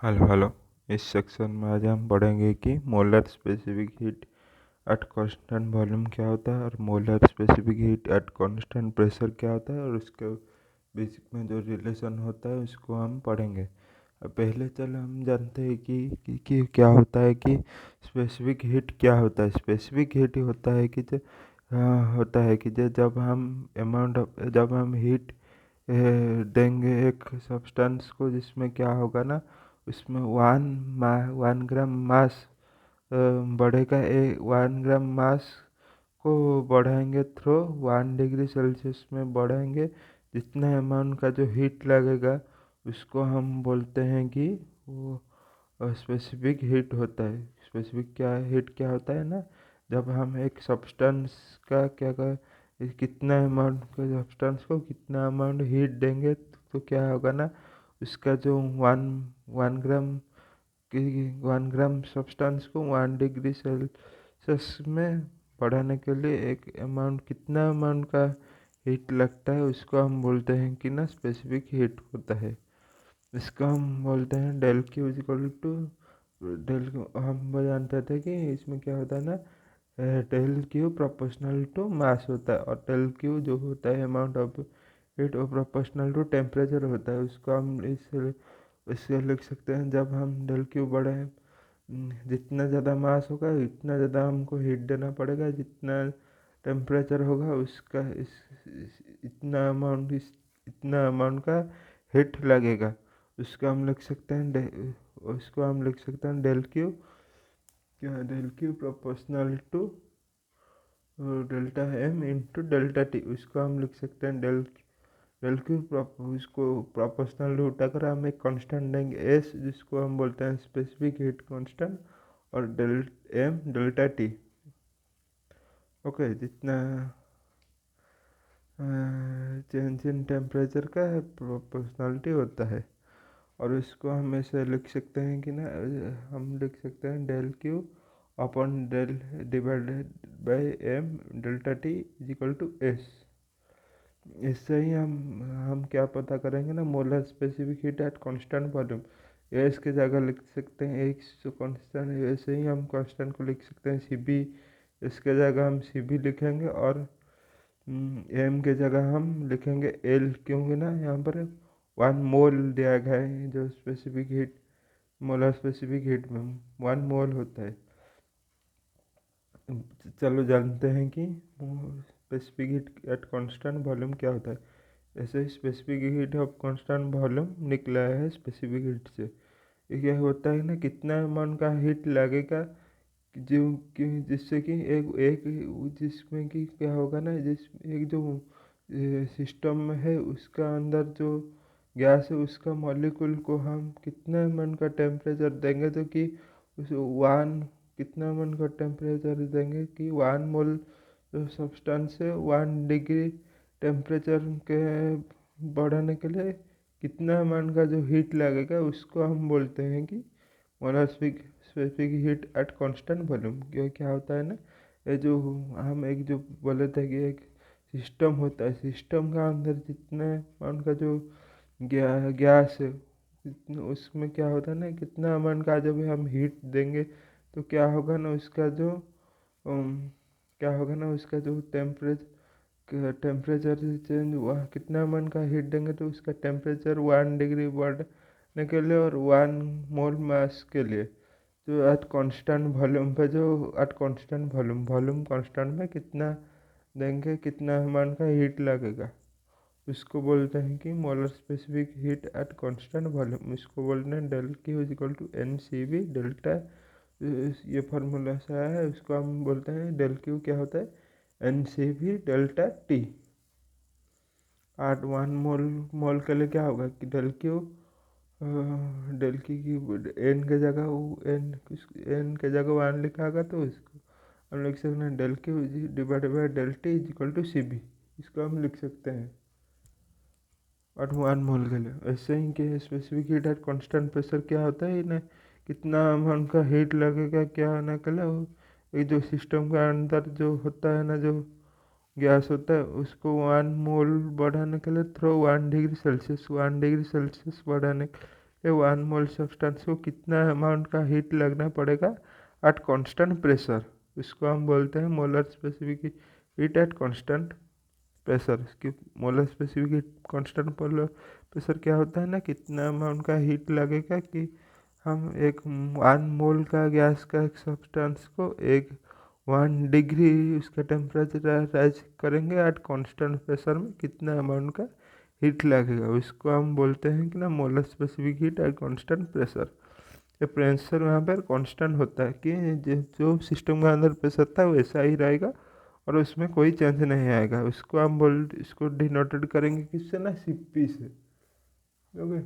Hello hello. इस section में आज हम पढ़ेंगे कि molar specific heat at constant volume क्या होता है और molar specific heat at constant pressure क्या होता है और उसके बीच में जो रिलेशन होता है उसको हम पढ़ेंगे। अब पहले चलो हम जानते हैं कि क्या होता है कि स्पेसिफिक हीट क्या होता है। स्पेसिफिक हीट होता है कि जब हम जब हम हीट देंगे एक सब्सटेंस को, जिसमें क्या होगा ना, उसमें 1 ग्राम मास बढ़ेगा। 1 ग्राम मास को बढ़ाएंगे थ्रो 1 डिग्री सेल्सियस में बढ़ाएंगे। जितना अमाउंट का जो हीट लगेगा उसको हम बोलते हैं कि वो स्पेसिफिक हीट होता है। स्पेसिफिक क्या हीट क्या होता है ना, जब हम एक सब्सटेंस का क्या कर कितना अमाउंट के सब्सटेंस को कितना अमाउंट हीट देंगे तो क्या होगा ना, उसका जो वन वन ग्राम कि 1 ग्राम सब्सटेंस को 1 डिग्री सेल्सियस में बढ़ाने के लिए एक अमाउंट कितना अमाउंट का हीट लगता है उसको हम बोलते हैं कि ना स्पेसिफिक हीट होता है। इसको हम बोलते हैं del Q is equal to del. हम जानते थे कि इसमें क्या होता है ना, del Q proportional to mass होता है और डेल क्यू जो होता है अमाउंट ऑफ हीट और प्रोपोर्शनल टू टेम्परेचर होता है। उसको हम इससे लिख सकते हैं, जब हम डेल क्यू बढ़े जितना ज़्यादा मास होगा उतना ज़्यादा हमको हीट देना पड़ेगा, जितना टेम्परेचर होगा उसका इतना अमाउंट का हीट लगेगा। उसको हम लिख सकते हैं del Q proportional to delta M into delta T. उसको हम लिख सकते हैं डेल क्यू उसको प्रोपोर्शनल उठाकर हम एक कांस्टेंट देंगे एस, जिसको हम बोलते हैं स्पेसिफिक हीट कांस्टेंट, और del M delta T. Okay, जितना चेंज इन टेम्परेचर का प्रोपोर्शनलिटी होता है। और इसको हम ऐसे लिख सकते हैं कि ना, हम लिख सकते हैं del Q upon del divided by M delta T is equal to S. इससे ही हम क्या पता करेंगे ना, molar specific heat at constant volume. S की जगह लिख सकते हैं एक जो कांस्टेंट है, ऐसे ही हम कांस्टेंट को लिख सकते हैं सी बी। इसके जगह हम सी बी लिखेंगे और एम के जगह हम लिखेंगे एल, क्योंकि ना यहाँ पर 1 मोल दिया गया है। जो specific heat molar specific heat में 1 मोल होता है। चलो जानते हैं कि specific heat at constant volume क्या होता है। ऐसे ही specific heat of constant volume निकला है स्पेसिफिक हीट से। ये क्या होता है ना, कितना अमाउंट का हीट लगेगा जो कि जिससे कि एक एक जिसमें कि क्या होगा ना, जिस एक जो सिस्टम में है उसका अंदर जो गैस है उसका मॉलिक्यूल को हम कितना मन का टेम्परेचर देंगे, तो कि उस वन कितना मन का टेम्परेचर देंगे कि 1 मोल जो सब्सटेंस है 1 डिग्री टेम्परेचर के बढ़ाने के लिए कितना मन का जो हीट लगेगा उसको हम बोलते हैं कि molar specific heat at constant volume. क्यों क्या होता है ना, ये जो हम एक जो बोले थे कि एक सिस्टम होता है, सिस्टम का अंदर जितने उनका जो गैस है उसमें क्या होता है ना, कितना अमाउंट का जब हम हीट देंगे तो क्या होगा ना, उसका जो क्या होगा ना, उसका जो टेम्परेचर चेंज हुआ, कितना अमाउंट का हीट देंगे तो उसका टेम्परेचर 1 डिग्री बढ़ने के लिए और 1 मोल मास के लिए जो एट कांस्टेंट वॉल्यूम पे जो एट कांस्टेंट वॉल्यूम कांस्टेंट में कितना देंगे, कितना अमाउंट का हीट लगेगा, उसको बोलते हैं कि molar specific heat at constant volume. इसको बोलते हैं del Q is equal to N C B delta. ये फार्मूला से आया है, उसको हम बोलते हैं डेल क्यू क्या होता है N C B delta T. 1 mole के लिए क्या होगा कि डेल की एन के जगह एन के जगह 1 लिखा होगा तो इसको हम लिख सकते हैं del Q divided by del T is equal to C B. इसको हम लिख सकते हैं। और 1 मोल के लिए ऐसे ही कि specific heat at constant pressure क्या होता है ना, कितना अमाउंट का हीट लगेगा क्या होने के लिए, ये जो सिस्टम के अंदर जो होता है ना, जो गैस होता है उसको 1 मोल बढ़ाने के लिए थ्रो 1 डिग्री सेल्सियस बढ़ाने के ये 1 मोल सब्सटेंस को कितना अमाउंट का हीट लगना पड़ेगा एट कांस्टेंट प्रेशर। इसको हम बोलते हैं molar specific heat at constant pressure. इसकी molar specific heat constant pressure क्या होता है ना, कितना अमाउंट का हीट लगेगा कि हम एक 1 मोल का गैस का एक सब्सटेंस को एक 1 डिग्री उसका टेम्परेचर राइज करेंगे एट कांस्टेंट प्रेशर में कितना अमाउंट का हीट लगेगा, उसको हम बोलते हैं कि ना molar specific heat at constant pressure. ये प्रेशर वहाँ पर कांस्टेंट होता है कि जो सिस्टम के अंदर प्रेशर था वैसा ही रहेगा और उसमें कोई चेंज नहीं आएगा। उसको हम इसको डिनोटेड करेंगे किससे ना, सीपी से। ओके,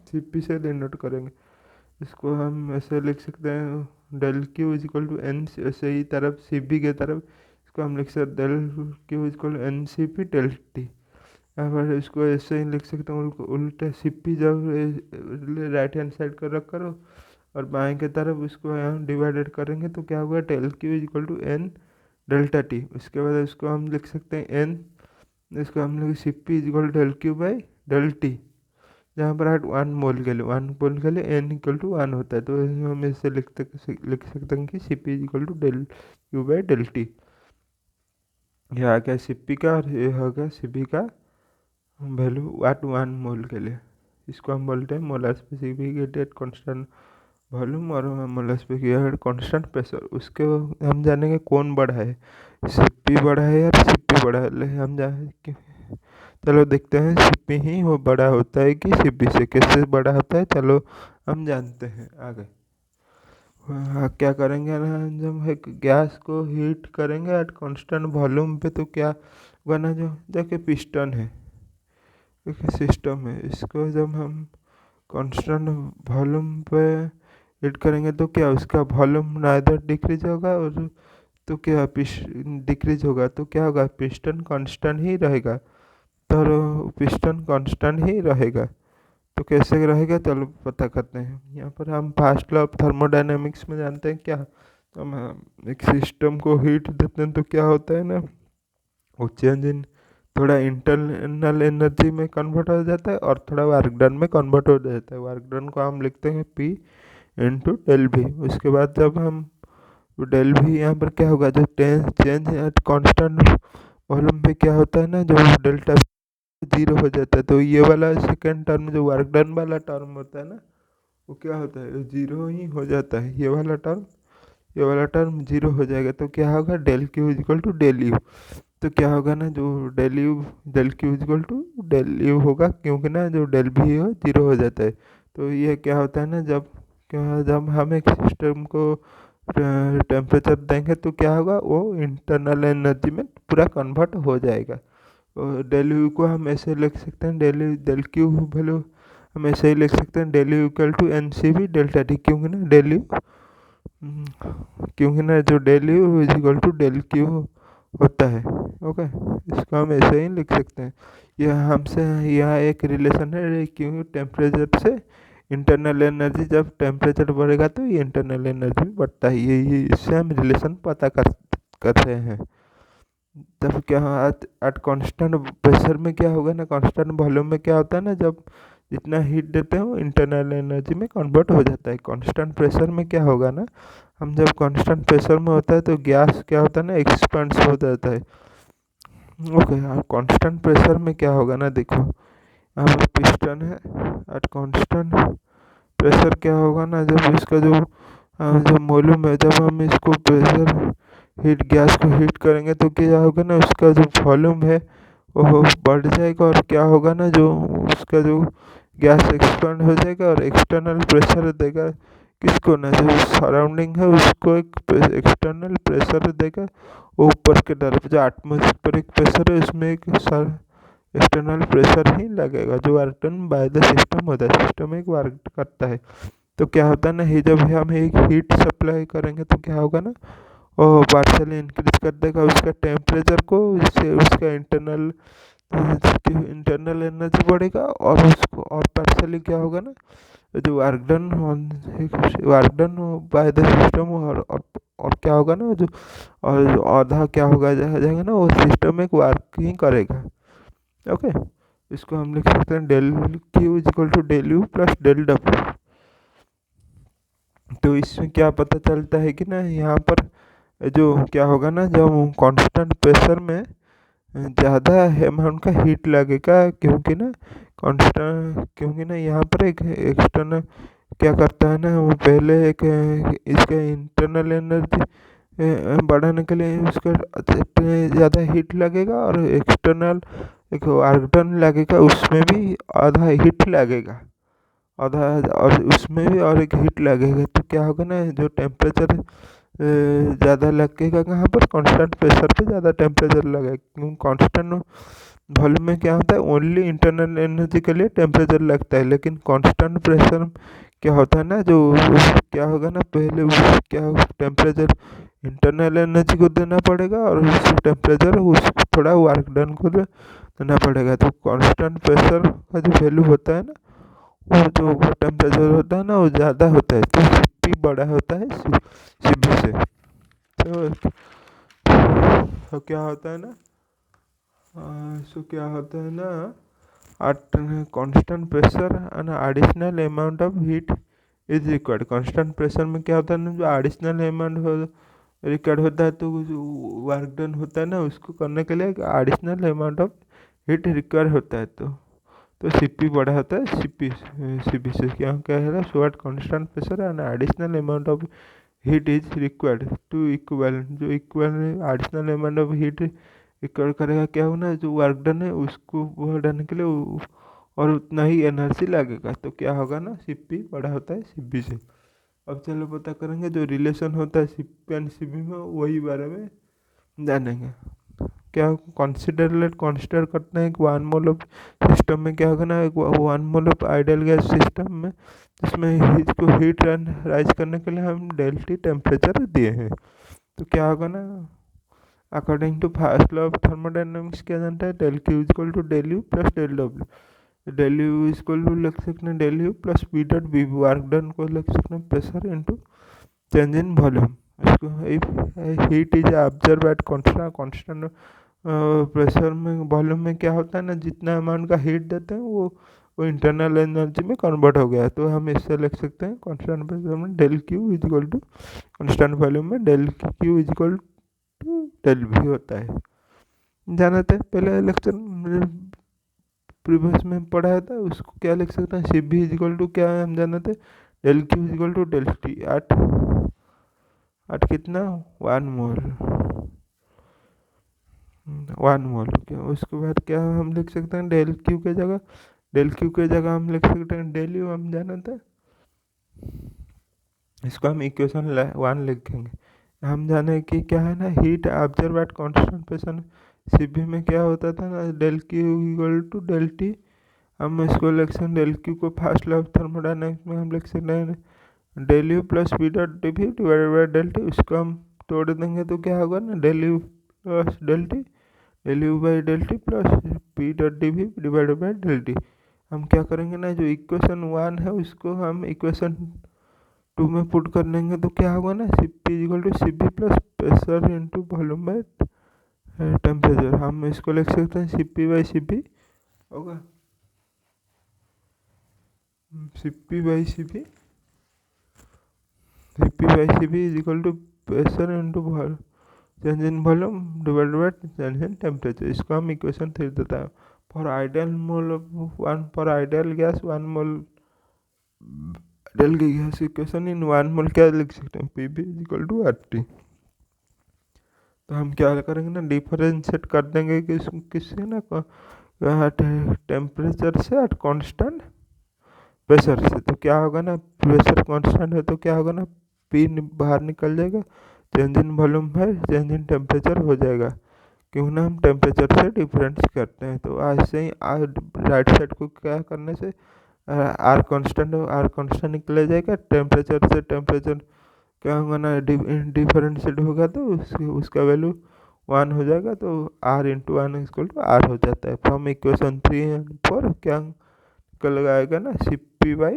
सीपी से डिनोट करेंगे। इसको हम ऐसे लिख सकते हैं del Q is equal to N, ऐसे ही तरफ सी बी के तरफ इसको हम लिख सकते del Q is equal to N C P del T. यहाँ पर इसको ऐसे ही लिख सकते हैं उल्टा सी पी जब राइट हैंड साइड कर रख करो और बाएं के तरफ इसको यहाँ डिवाइडेड करेंगे तो क्या होगा del Q is equal to N delta T. उसके बाद इसको हम लिख सकते हैं एन, इसको हम लिख C P is equal to del Q by del T. जहाँ पर 1 मोल के लिए एन इक्वल टू 1 होता है, तो हम इसे लिख सकते हैं कि C P is equal to del Q by del T. यह आ गया सी पी का और ये हो गया सी पी का वैल्यू एट 1 मोल के लिए। इसको हम बोलते हैं molar specific heat at constant volume और molar specific heat constant pressure. उसके हम जानेंगे कौन बड़ा है, सी पी बड़ा है या सी पी बड़ा है। हम जाने चलो देखते हैं सीपी ही वो बड़ा होता है कि सीपी से कैसे बड़ा होता है, चलो हम जानते हैं आगे। क्या करेंगे ना, जब एक गैस को हीट करेंगे एट कांस्टेंट वॉल्यूम पे तो क्या होगा ना, जो देखिए पिस्टन है एक सिस्टम है, इसको जब हम कांस्टेंट वॉल्यूम पे हीट करेंगे तो क्या उसका वॉल्यूम ना इधर डिक्रीज होगा और तो क्या डिक्रीज होगा तो क्या होगा पिस्टन कांस्टेंट ही रहेगा। तो पिस्टन कांस्टेंट ही रहेगा, तो कैसे रहेगा चलो पता करते हैं। यहाँ पर हम फर्स्ट लॉ ऑफ थर्मोडायनेमिक्स में जानते हैं क्या, तो हम एक सिस्टम को हीट देते हैं तो क्या होता है ना, वो चेंज इन थोड़ा इंटरनल एनर्जी में कन्वर्ट हो जाता है और थोड़ा वर्क डन में कन्वर्ट हो जाता है। वर्क डन को हम लिखते हैं पी इंटू डेल भी। उसके बाद जब हम डेल भी यहाँ पर क्या होगा, जो चेंज एट कॉन्स्टेंट वॉल्यूम पे क्या होता है ना, जो डेल्टा जीरो हो जाता है, तो ये वाला सेकेंड टर्म जो वर्क डन वाला टर्म होता है ना, वो क्या होता है जीरो ही हो जाता है। ये वाला टर्म जीरो हो जाएगा तो क्या होगा del Q is equal to del U. तो क्या होगा ना, जो del Q is equal to del U होगा, क्योंकि ना जो डेल भी हो जीरो हो जाता है। तो ये क्या होता है ना, जब हम एक सिस्टम को टेम्परेचर देंगे तो क्या होगा, वो इंटरनल एनर्जी में पूरा कन्वर्ट हो जाएगा। डेल यू को हम ऐसे लिख सकते हैं, डेल क्यू वैल्यू हम ऐसे ही लिख सकते हैं del U equal to N C B delta T, क्योंकि ना जो del U is equal to del Q होता है। ओके, इसको हम ऐसे ही लिख सकते हैं। यह एक रिलेशन है क्योंकि टेम्परेचर से इंटरनल एनर्जी, जब टेम्परेचर बढ़ेगा तो ये इंटरनल एनर्जी बढ़ता है, ये इससे हम रिलेशन पता कर रहे हैं। तब क्या एट कांस्टेंट प्रेशर में क्या होगा ना, कांस्टेंट वॉल्यूम में क्या होता है ना, जब जितना हीट देते हैं वो इंटरनल एनर्जी में कन्वर्ट हो जाता है। कांस्टेंट प्रेशर में क्या होगा ना, हम जब कांस्टेंट प्रेशर में होता है तो गैस क्या होता है ना, एक्सपेंड्स हो जाता है। ओके, और कांस्टेंट प्रेशर में क्या होगा ना, देखो यहाँ पर पिस्टन है एट कांस्टेंट प्रेशर क्या होगा ना, जब इसका जो वॉल्यूम है, जब हम इसको प्रेशर गैस को हीट करेंगे तो क्या होगा ना, उसका जो वॉल्यूम है वो बढ़ जाएगा और क्या होगा ना, जो उसका जो गैस एक्सपेंड हो जाएगा और एक्सटर्नल प्रेशर देगा किसको ना, जो सराउंडिंग है उसको एक एक्सटर्नल प्रेशर देगा ऊपर के तरफ। जो एटमॉस्फेरिक प्रेशर है उसमें एक एक्सटर्नल प्रेशर ही लगेगा जो work done by the system होता है, सिस्टम एक वर्क करता है। तो क्या होता है ना, जब हम एक हीट सप्लाई करेंगे तो क्या होगा ना, वो पार्शली इंक्रीज कर देगा उसका टेम्परेचर को, जिससे उसका इंटरनल एनर्जी बढ़ेगा और उसको और पार्शली क्या होगा ना, जो work done by the system और क्या होगा ना, जो और आधा क्या होगा जाएगा ना, वो सिस्टम एक वर्क ही करेगा। ओके, इसको हम लिख सकते हैं del Q is equal to del U plus del W. तो इसमें क्या पता चलता है कि ना यहाँ पर जो क्या होगा ना, जब कांस्टेंट प्रेशर में ज़्यादा अमाउंट का हीट लगेगा, क्योंकि ना यहाँ पर एक एक्सटर्नल क्या करता है ना, वो पहले एक इसका इंटरनल एनर्जी बढ़ाने के लिए उसका ज़्यादा हीट लगेगा, और एक्सटर्नल एक वर्क डन लगेगा, उसमें भी आधा हीट लगेगा, आधा, और उसमें भी और एक हीट लगेगा। तो क्या होगा ना, जो टेम्परेचर ज़्यादा लगेगा कहाँ पर, कांस्टेंट प्रेशर पे ज़्यादा टेम्परेचर लगेगा, क्योंकि कांस्टेंट वॉल्यूम में क्या होता है, ओनली इंटरनल एनर्जी के लिए टेम्परेचर लगता है, लेकिन कांस्टेंट प्रेशर क्या होता है ना, जो क्या होगा ना, पहले उस क्या टेम्परेचर इंटरनल एनर्जी को देना पड़ेगा, और उस टेम्परेचर उस थोड़ा वर्क डन को देना पड़ेगा। तो कांस्टेंट प्रेशर का जो वैल्यू होता है ना, वो जो टेम्परेचर होता है ना, वो ज़्यादा होता है, तो Cp बड़ा होता है Cv से। तो क्या होता है ना, सो क्या होता है ना, at constant pressure an additional amount of heat is required। constant pressure में क्या होता है ना, जो additional amount रिक्वायर्ड होता है, तो जो वर्क डन होता है ना, उसको करने के लिए additional amount of heat require होता है। तो Cp बड़ा होता है Cv से। क्या क्या है, so at constant pressure and additional amount of heat is required to equal, जो equal additional amount of heat require करेगा, क्या हो ना, जो वर्क डन है उसको वो हटाने के लिए और उतना ही एनर्जी लगेगा। तो क्या होगा ना, Cp बड़ा होता है Cv से। अब चलो पता करेंगे जो रिलेशन होता है Cp एंड Cv में, वही बारे में जानेंगे। क्या कंसिडर करते हैं एक वन मोल ऑफ सिस्टम में, क्या होगा ना, एक one mole of ideal gas system में, जिसमें इसको हीट राइज करने के लिए हम डेल्टी टेम्परेचर दिए हैं। तो क्या होगा ना, according to first law of thermodynamics क्या जानता है, del Q is equal to del U plus del W. Del U is equal to लिख सकते हैं del U plus P dot B, work done को लिख सकते हैं pressure into change in volume. इसको heat is observe at constant pressure में, volume में क्या होता है ना, जितना अमाउंट का हीट देते हैं वो इंटरनल एनर्जी में कन्वर्ट हो गया। तो हम इससे लिख सकते हैं कांस्टेंट प्रेशर में del Q is equal to constant volume में del Q is equal to del भी होता है। जाना था पहले लेक्चर प्रीवियस में पढ़ाया था, उसको क्या लिख सकते हैं, Cv इज इक्वल टू क्या है, हम जाना थे del Q is equal to del T, आठ आठ कितना, 1 मोल, 1 मोल। क्या उसके बाद क्या हम लिख सकते हैं, डेल क्यू के जगह हम लिख सकते हैं डेल यू, हम जाना था। इसको हम इक्वेशन 1 लिखेंगे। हम जाने कि क्या है ना, heat observe at constant pressure Cv में क्या होता था ना, del Q equal to del T. हम इसको लिख सकते हैं डेल क्यू को फर्स्ट लॉ ऑफ थर्मोडायनामिक्स में हम लिख सकते हैं del U plus P dot D V divided by del T. उसको हम तोड़ देंगे तो क्या होगा ना, del U plus del T, del U by del T plus P dot D V divided by del T. हम क्या करेंगे ना, जो इक्वेशन 1 है उसको हम इक्वेशन 2 में पुट कर लेंगे, तो क्या होगा ना, Cp equal to Cv plus pressure into volume by temperature. हम इसको लिख सकते हैं Cp बाई Cv होगा, Cp by Cv is equal to pressure into change in volume divided by change in temperature. इसको हम इक्वेशन 3 देता है। For ideal mole for ideal gas 1 mole ideal gas equation in 1 mole क्या लिख सकते हैं, Pv is equal to RT। तो हम क्या करेंगे ना, डिफरेंशिएट कर देंगे किससे ना, टेम्परेचर से एट कांस्टेंट प्रेशर से। तो क्या होगा ना, प्रेशर कांस्टेंट है तो क्या होगा ना, पी बाहर निकल जाएगा, चेंज इन वॉल्यूम है चेंज इन टेम्परेचर हो जाएगा, क्यों ना हम टेम्परेचर से डिफरेंस करते हैं। तो ऐसे ही राइट साइड को क्या करने से आर कांस्टेंट निकला जाएगा, टेम्परेचर से टेम्परेचर क्या होगा ना, डिफरेंशिएट होगा, तो उसका वैल्यू 1 हो जाएगा। तो R into 1 equal to R हो जाता है। फ्रॉम इक्वेशन 3 एंड 4 क्या लगाएगा ना, Cp बाई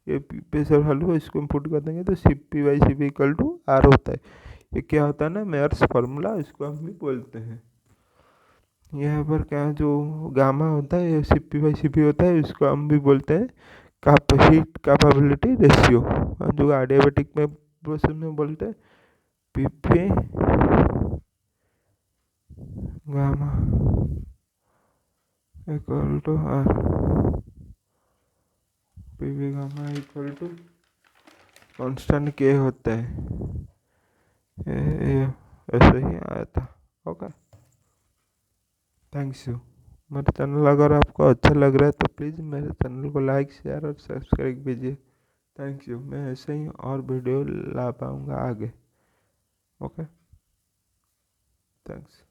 ये प्रेशर वैल्यू इसको पुट कर देंगे, तो Cp by Cv equal to R होता है। ये क्या होता है ना, मेयर्स फार्मूला इसको हम भी बोलते हैं। यहाँ पर क्या जो गामा होता है, CP/CP होता है, इसको हम भी बोलते हैं हीट कैपेबिलिटी रेशियो, जो एडियाबेटिक में प्रोसेस में बोलते हैं PP gamma equal to R। PP gamma equal to constant K होता है। ऐसे ही आया था। Okay, thanks you. मेरा चैनल अगर आपको अच्छा लग रहा है तो प्लीज़ मेरे चैनल को लाइक, शेयर और सब्सक्राइब कीजिए। Thank you. मैं ऐसे ही और वीडियो ला पाऊँगा आगे। Okay, thanks.